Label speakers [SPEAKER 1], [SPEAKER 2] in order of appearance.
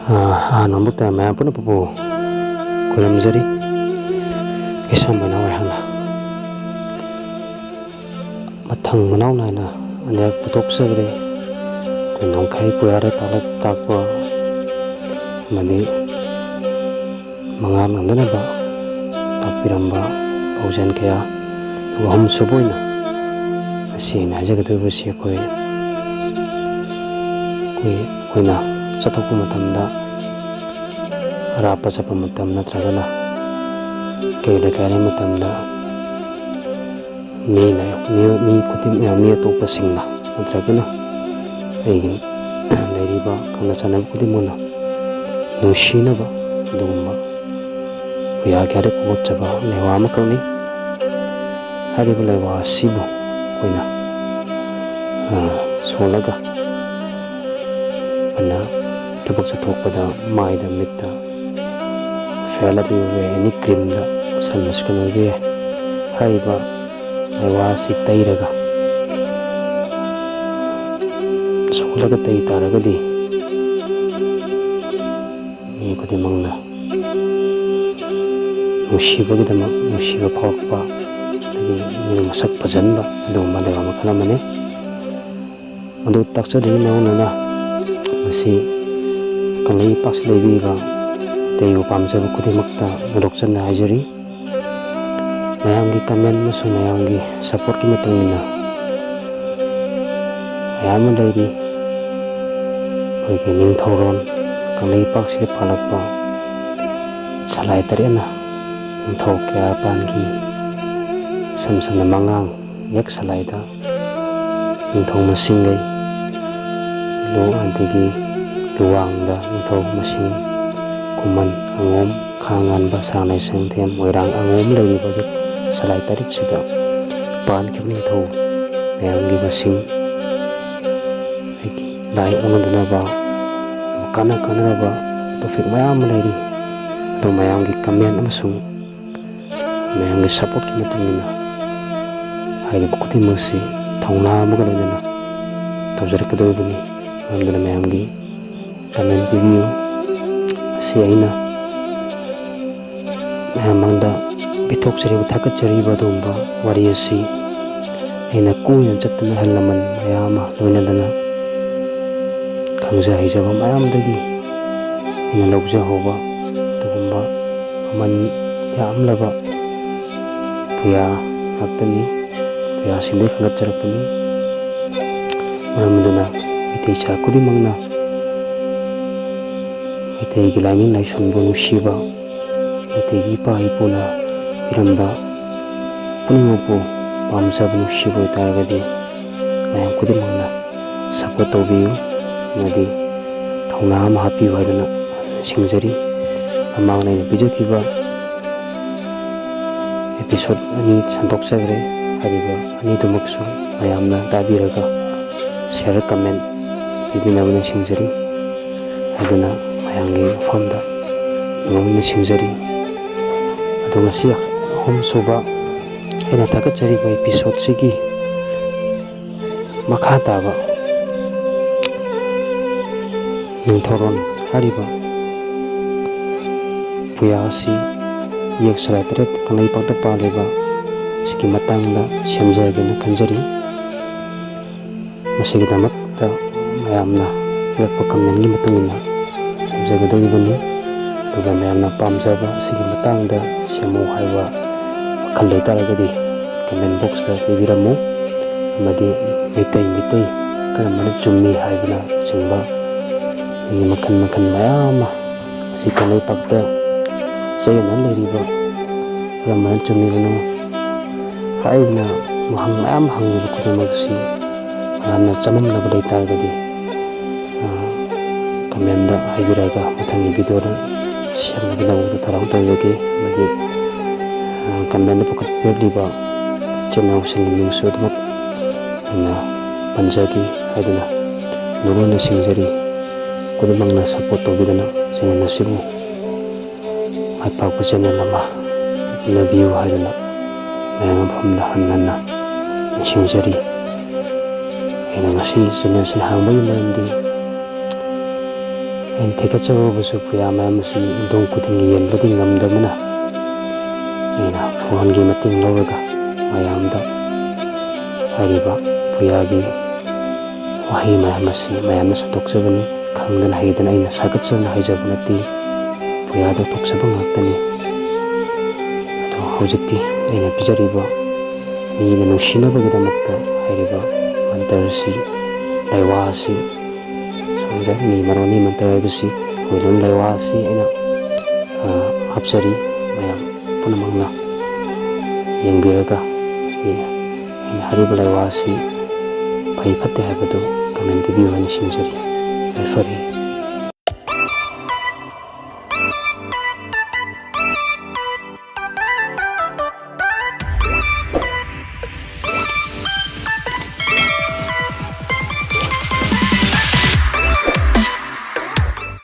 [SPEAKER 1] Namuta maya puna pupu kulamjari isam bana wahana mathang manau naina anya putok sagre nongkhai puyare talak takwa mani mangan ngandana ba tapiramba paujan kaya wahum suboina asi na jagatu basi koina chathokpa matamda arapa chapa matam natragana kaila kare matamda mi kutim mi atopa singna natragana ai leiriba kana chana kudimona nushinaba dugumba ya kare kuchaba lewa makani hariba lewa sibu koina solaga ana tabak chathokpada maida mitta fela biwe ni cream da salmas kana ge haiba lewa si tairaga solaga tai taragadi ni kudimangna nushibagidama nushiba phawakpa ni masak pajanba aduma lewa makala mane adu takchadi nauna masi kalai paks lebiga teyu pamjaba kudimakta rodokchanna haijari mayamgi comment masu mayamgi support ki matungina mayam leiri oike ningthoron kalai paksida phalakpa salai tarena ningthau kya pangi samsana mangang yak salaida ningthau masingai lo antigi luwangda ningthau masing kuman angom khangan ba sangnai sangthem moirang angom leiriba yak salai tarik sida pan ki ningthau mayamgi masing lai onadana ba kana ba tofik mayam leiri to mayamgi comment amasung mayamgi support ki matungina hairiba kudimasi thongna magalana tawjarakadobani andana mayamgi comment pibiyo si aina mayamangda bithokjariba thakatjariba dumba wari asi aina kuina chattuna halaman mayama loinadana khangja hijaba mayamdagi aina lawjahoba tugumba aman yamlaba puya haktani puya sindai khangatjarakpani maramduna itei cha kudimangna itei gilamin laisonbo nushiba itei ipa ipuna piramba punimopu pamjaba nushiba taragadi mayam kudimangna support tawbiyu nadi thongna ama hapiyu haidana singjari amangna bijakiba episode ani santokchagre hariba ani dumaksu mayamna tabiraga share comment pibinabana singjari aduna mayamgi famda ngomna singjari aduna sia hom soba ena takachari ba episode sigi makha taba ningthoron hariba puyasi yak salai taret kanai pakta paleba siki matangda semjagena khanjari masigidamakta mayamna yakpa comment gi matungina semjagadoribani duga mayamna pamjaba sigi matangda semu haiba khallai taragadi comment box da pibiramu amadi mitai karamana chummi haibna chingba ni makan mayama si kanai pakta sayana leiriba karamana chummi banu haibna mahang mayam hangi kudimagsi ana chamamna badai taragadi comment da haibiraga mathangi video da share magidawda tarang tawyoge magi comment da pukat perliba channel singing sudmat ana panjagi haidana nuruna singjari kudimangna support tawbidana singa nasibu atpakpa channel ama na view haidana mayam phamda hannana singjari ena ngasi channel si hangbagi mayamdi ꯑꯩꯅ ꯊꯦꯛꯀꯠꯆꯔꯨꯕꯁꯨ ꯄꯨꯌꯥ ꯃꯌꯥꯝ ꯑꯁꯤ ꯌꯨꯝꯊꯣꯡ ꯈꯨꯗꯤꯡꯒꯤ ꯌꯦꯟꯕꯗꯤ ꯉꯝꯗꯕꯅ ꯑꯩꯅ ꯐꯣꯟꯒꯤ ꯃꯇꯦꯡ ꯂꯧꯔꯒ ꯃꯌꯥꯝꯗ ꯍꯥꯏꯔꯤꯕ ꯄꯨꯌꯥꯒꯤ ꯋꯥꯍꯩ ꯃꯌꯥꯝ ꯑꯁꯤ ꯃꯌꯥꯝꯅ ꯁꯟꯗꯣꯛꯆꯕꯅꯤ. ꯈꯪꯗꯅ ꯍꯩꯗꯅ ꯑꯩꯅ ꯁꯥꯒꯠꯆꯅ ꯍꯥꯏꯖꯕ ꯅꯠꯇꯦ, ꯄꯨꯌꯥꯗ ꯊꯣꯛꯆꯕ ꯉꯥꯛꯇꯅꯤ. ꯑꯗꯣ ꯍꯧꯖꯤꯛꯇꯤ ꯑꯩꯅ ꯄꯤꯖꯔꯤꯕ ꯃꯤꯅ ꯅꯨꯡꯁꯤꯅꯕꯒꯤꯗꯃꯛꯇ ꯍꯥꯏꯔꯤꯕ ꯃꯟꯇꯔꯁꯤ, ꯂꯥꯏꯋꯥ ꯑꯁꯤ ꯁꯣꯝꯗ ꯃꯤ ꯃꯔꯣꯟꯤ ꯃꯟꯇꯔ ꯍꯥꯏꯕꯁꯤ ꯍꯨꯏꯂꯣꯟ ꯂꯥꯏꯋꯥ ꯑꯁꯤ ꯑꯩꯅ ꯍꯥꯞꯆꯔꯤ. ꯃꯌꯥꯝ ꯄꯨꯝꯅꯃꯛꯅ ꯌꯦꯡꯕꯤꯔꯒ ꯑꯩꯅ ꯍꯥꯏꯔꯤꯕ ꯂꯥꯏꯋꯥ ꯑꯁꯤ ꯐꯩ ꯐꯠꯇꯦ ꯍꯥꯏꯕꯗꯨ ꯀꯃꯦꯟ ꯄꯤꯕꯤꯌꯨ ꯍꯥꯏꯅ ꯅꯤꯡꯁꯤꯡꯖꯔꯤ. ꯌꯥꯏꯐꯔꯦ.